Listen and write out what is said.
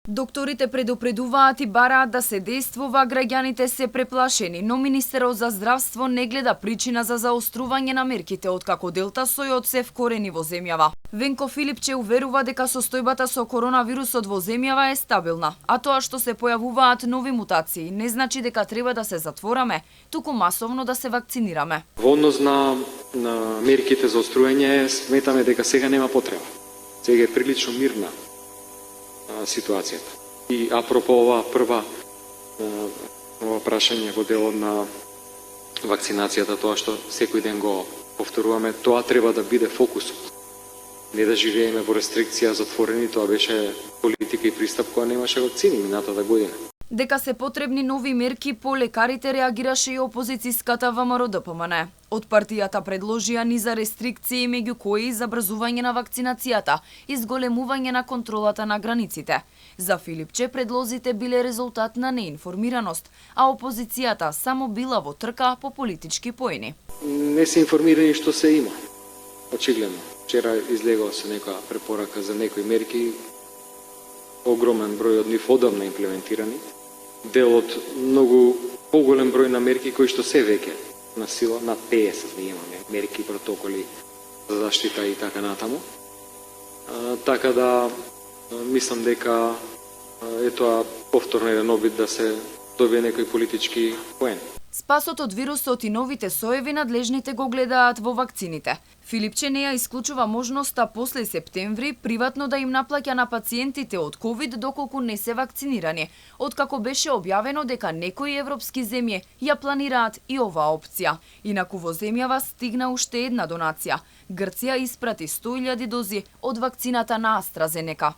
Докторите предупредуваат и бараат да се действува, граѓаните се преплашени, но Министерот за здравство не гледа причина за заострување на мерките откако Делта сојот се вкорени во земјава. Венко Филипче уверува дека состојбата со коронавирусот во земјава е стабилна, а тоа што се појавуваат нови мутации не значи дека треба да се затвораме, туку масовно да се вакцинираме. Во однос на мерките за оструење сметаме дека сега нема потреба. Сега е прилично мирна ситуацијата. И апропо ова прашање во делот на вакцинацијата, тоа што секој ден го повторуваме, тоа треба да биде фокусот. Не да живееме во рестрикција затворени, тоа беше политика и пристап која немаше вакцини минатата година. Дека се потребни нови мерки по лекарите реагираше и опозицијската ВМРО-ДПМН. Од партијата предложија низа рестрикции, меѓу кои забрзување на вакцинацијата и зголемување на контролата на границите. За Филипче предлозите биле резултат на неинформираност, а опозицијата само била во трка по политички поени. Не се информирани што се има. Очигледно. Вчера излегува се некоја препорака за некои мерки, огромен број од нив одамна имплементирани, дел од многу поголем број на мерки кои што се веќе на сила, над 50 ние имаме мерки, протоколи за заштита и така натаму. Така да мислам дека е тоа повторно еден обид да се добие некој политички поен. Спасот од вирусот и новите соеви надлежните го гледаат во вакцините. Филипче не ја исклучува можноста после септември приватно да им наплаќа на пациентите од ковид доколку не се вакцинирани, откако беше објавено дека некои европски земји ја планираат и оваа опција. Инаку во земјава стигна уште една донација. Грција испрати 100.000 дози од вакцината на AstraZeneca.